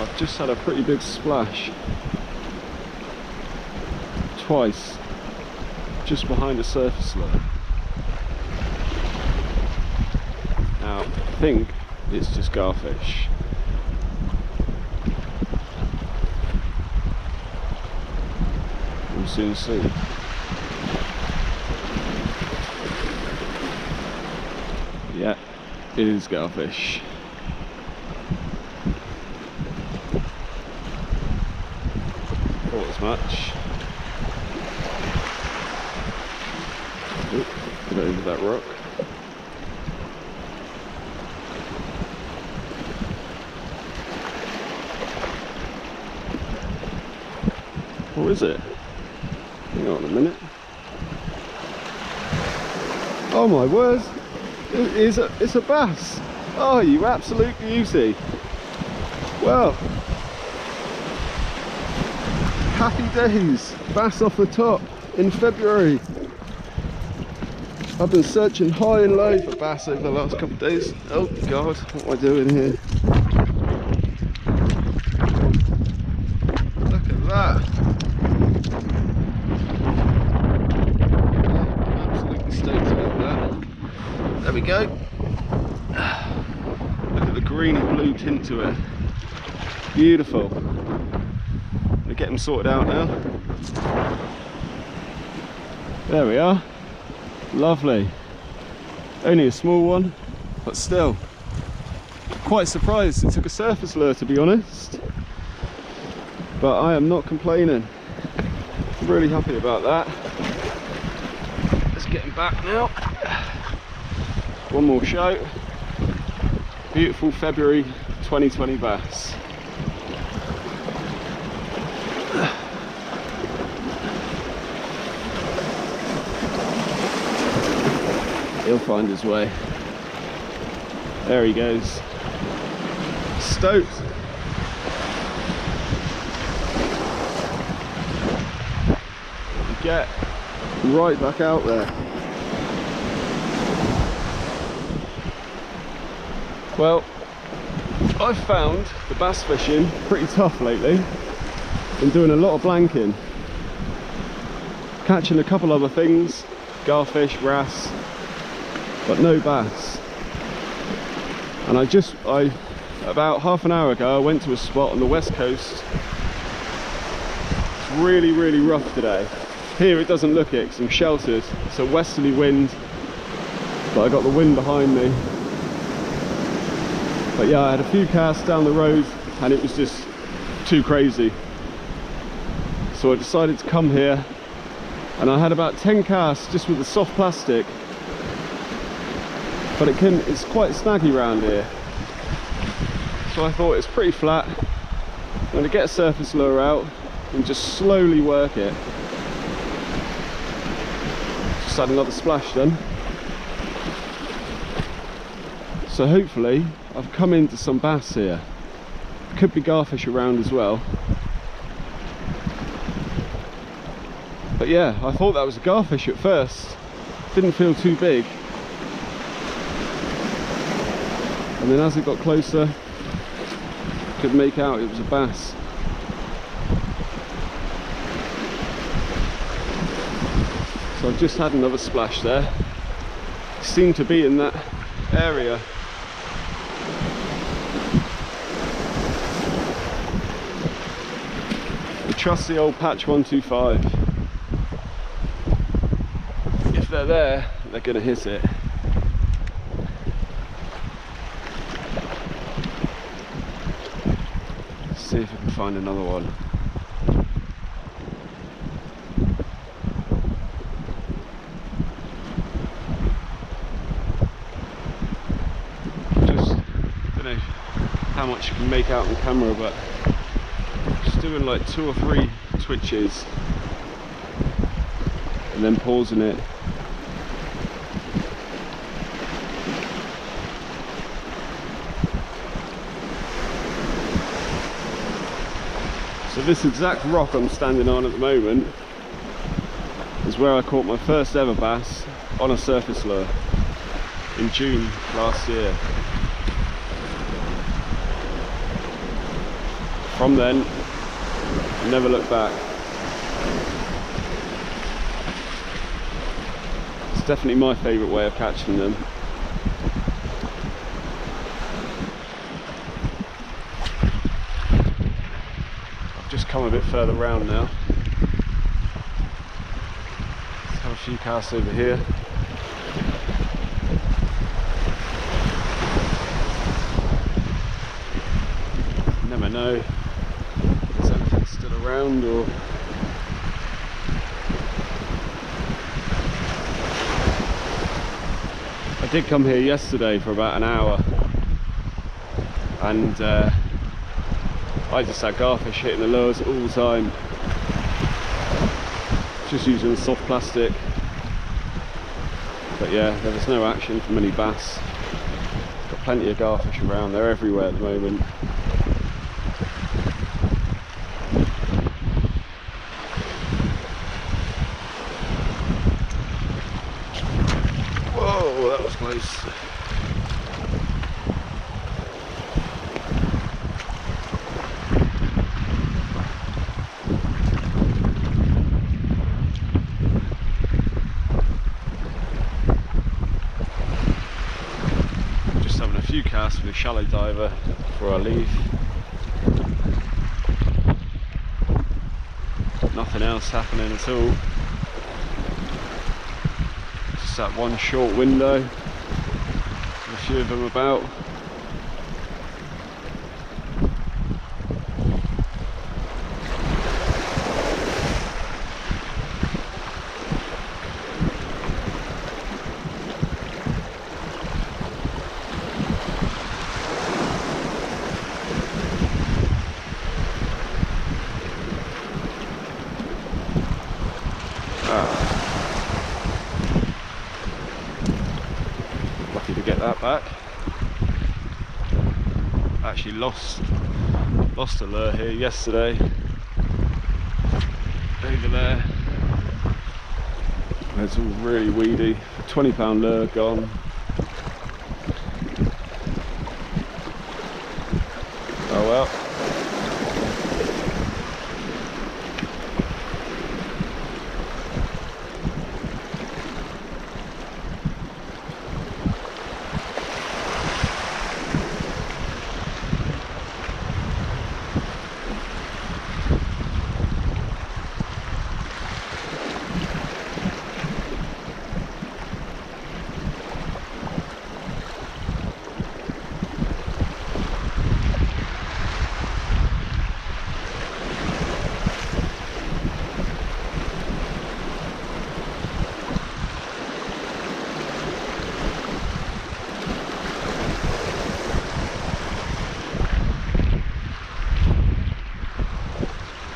I've just had a pretty big splash. Twice. Just behind a surface lure. Now, I think it's just garfish. We'll soon see. Yeah, it is garfish. Thought as much. Oop, get over that rock. What is it? Hang on a minute. Oh my word! It's a bass! Oh, you absolute beauty! Well, happy days! Bass off the top in February. I've been searching high and low for bass over the last couple of days. Oh God, what am I doing here? Look at that! Absolutely stoked about that. There we go. Look at the greeny blue tint to it. Beautiful. I'm gonna get them sorted out now. There we are. Lovely. Only a small one, but still. Quite surprised it took a surface lure, to be honest. But I am not complaining. I'm really happy about that. Let's get him back now. One more show. Beautiful February 2020 bass. He'll find his way. There he goes. Stoked. Get right back out there. Well, I've found the bass fishing pretty tough lately. Been doing a lot of blanking, catching a couple other things, garfish, wrasse, but no bass. And about half an hour ago I went to a spot on the west coast. It's really rough today. Here it doesn't look it because I'm sheltered. It's a westerly wind, but I got the wind behind me. But yeah, I had a few casts down the road and it was just too crazy. So I decided to come here, and I had about 10 casts just with the soft plastic. But it's quite snaggy around here. So I thought it's pretty flat. I'm going to get a surface lure out and just slowly work it. Just had another splash done. So hopefully I've come into some bass here. Could be garfish around as well. But yeah, I thought that was a garfish at first. Didn't feel too big. And then as it got closer, could make out it was a bass. So I've just had another splash there. Seemed to be in that area. The trusty old patch 125. If they're there, they're gonna hit it. See if I can find another one. Just don't know how much you can make out on camera, but just doing like 2 or 3 twitches and then pausing it. So this exact rock I'm standing on at the moment is where I caught my first ever bass on a surface lure in June last year. From then, never looked back. It's definitely my favourite way of catching them. I've just come a bit further round now. Let's have a few casts over here. Never know if there's anything still around or... I did come here yesterday for about an hour and I just had garfish hitting the lures all the time, just using soft plastic, but yeah, there was no action from any bass. Got plenty of garfish around, they're everywhere at the moment. Whoa, that was close. Just having a few casts with a shallow diver before I leave. Nothing else happening at all. Just that one short window, a few of them about. Lucky to get that back. Actually lost a lure here yesterday. Over there. It's all really weedy. A 20-pound lure gone. Oh well.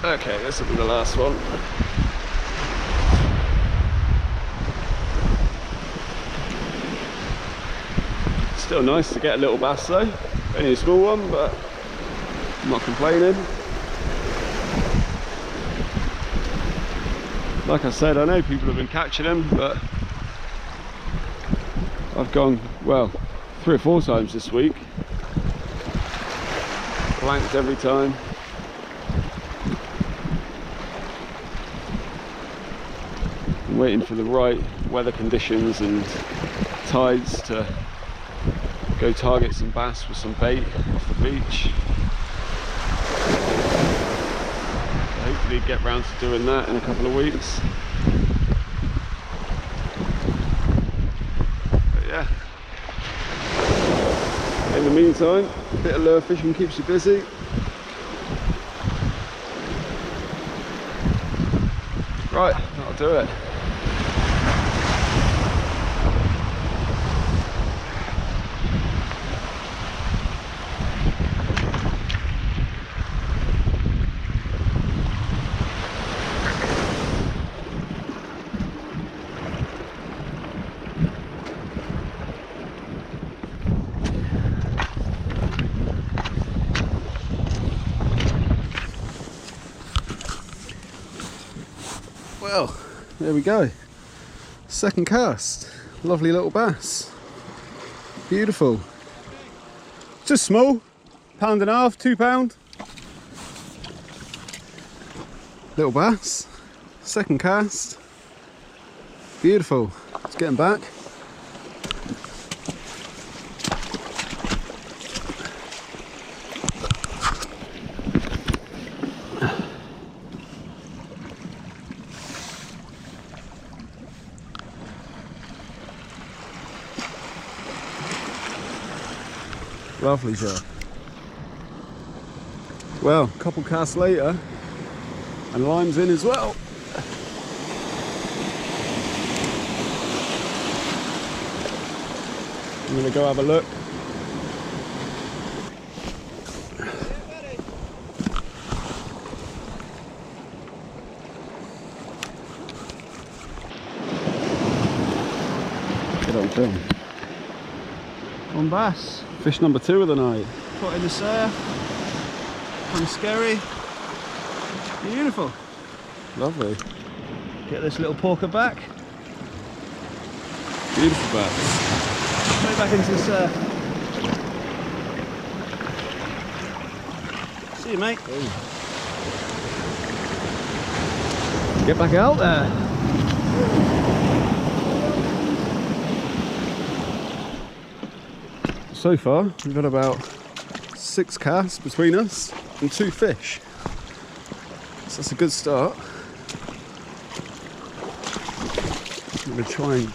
Okay, this will be the last one. Still nice to get a little bass though. Only a small one, but I'm not complaining. Like I said, I know people have been catching them, but I've gone, well, 3 or 4 times this week. Blanked every time. I'm waiting for the right weather conditions and tides to go target some bass with some bait off the beach. Hopefully get round to doing that in a couple of weeks. But yeah, in the meantime, a bit of lure fishing keeps you busy. Right, that'll do it. Well, there we go. Second cast. Lovely little bass. Beautiful. Just small. £1.5, £2. Little bass, second cast. Beautiful. Let's get him back. Lovely shot. Well, a couple casts later, and lime's in as well. I'm gonna go have a look. Get on film. On bass. Fish number 2 of the night. Caught in the surf. Kind of scary. Beautiful. Lovely. Get this little porker back. Beautiful bass. Straight back into the surf. See you, mate. Get back out there. So far, we've got about 6 casts between us and 2 fish. So that's a good start. I'm going to try and,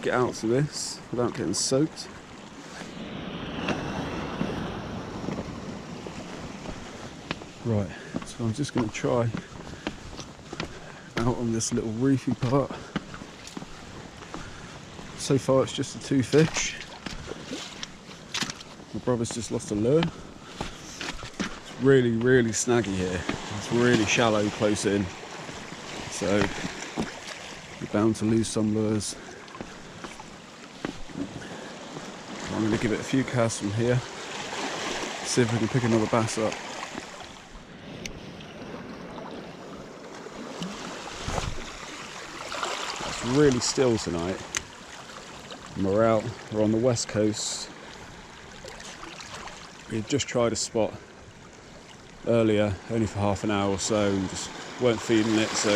get out to this without getting soaked. Right, so I'm just going to try out on this little reefy part. So far it's just the 2 fish. My brother's just lost a lure. It's really, really snaggy here. It's really shallow close in. So you're bound to lose some lures. I'm going to give it a few casts from here. See if we can pick another bass up. It's really still tonight. And we're on the west coast. We just tried a spot earlier, only for half an hour or so, and just weren't feeding it, so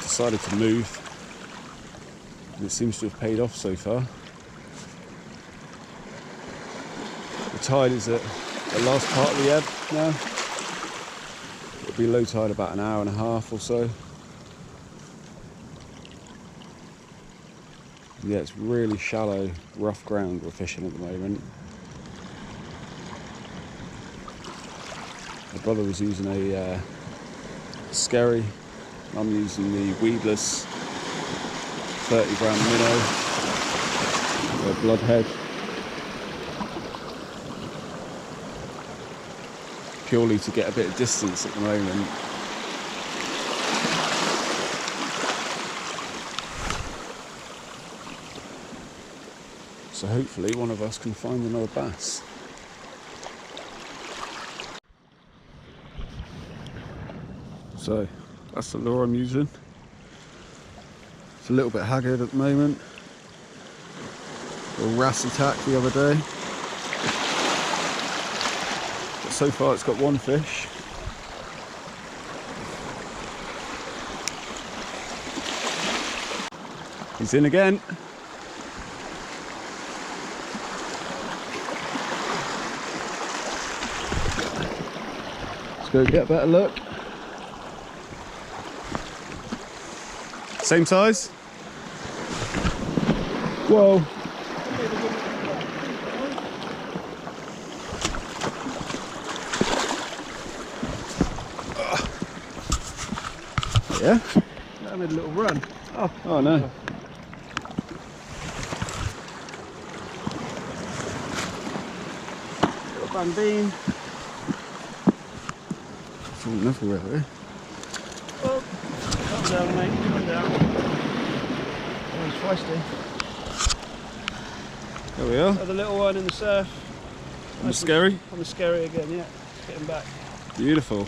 decided to move. And it seems to have paid off so far. The tide is at the last part of the ebb now. It'll be low tide about an hour and a half or so. Yeah, it's really shallow, rough ground we're fishing at the moment. My brother was using a skerry. I'm using the weedless 30-gram minnow, or bloodhead. Purely to get a bit of distance at the moment. So hopefully one of us can find another bass. So that's the lure I'm using. It's a little bit haggard at the moment. A wrasse attack the other day. But so far it's got 1 fish. He's in again. Let's go get a better look. Same size? Whoa. Yeah? I made a little run. Oh no. Little bandine. Falling everywhere there. Oh, calm down, mate. Calm down. Oh, he's feisty. There we are. Another little one in the surf. On the skerry? On the skerry again, yeah. Let's get him back. Beautiful.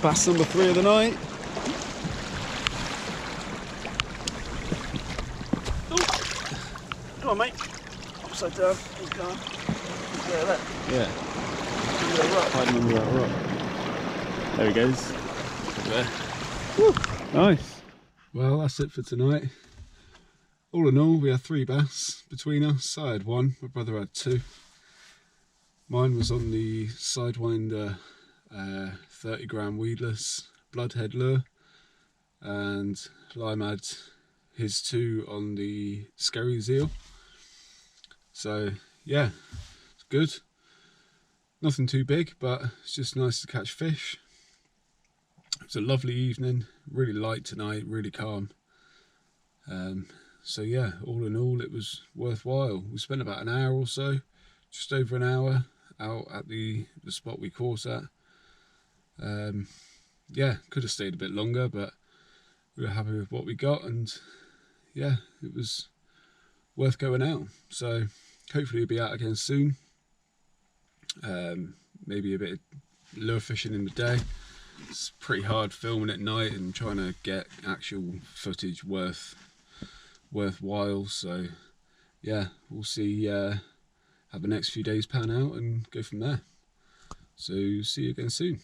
Bass number 3 of the night. Ooh. Come on, mate. Upside down. He's gone. There, there. Yeah. Under that rock. Hiding under that rock. There he goes. There. Woo, nice. Well, that's it for tonight. All in all, we had 3 bass between us. I had 1, my brother had 2. Mine was on the Sidewinder 30 gram weedless bloodhead lure, and Lime had his 2 on the Skerry Zeal. So yeah, it's good. Nothing too big, but it's just nice to catch fish. It was a lovely evening, really light tonight, really calm. So yeah, all in all, it was worthwhile. We spent about an hour or so, just over an hour, out at the spot we caught at. Yeah, could have stayed a bit longer, but we were happy with what we got, and yeah, it was worth going out. So hopefully we'll be out again soon. Maybe a bit of lure fishing in the day. It's pretty hard filming at night and trying to get actual footage worthwhile. So yeah, we'll see how the next few days pan out and go from there. So see you again soon.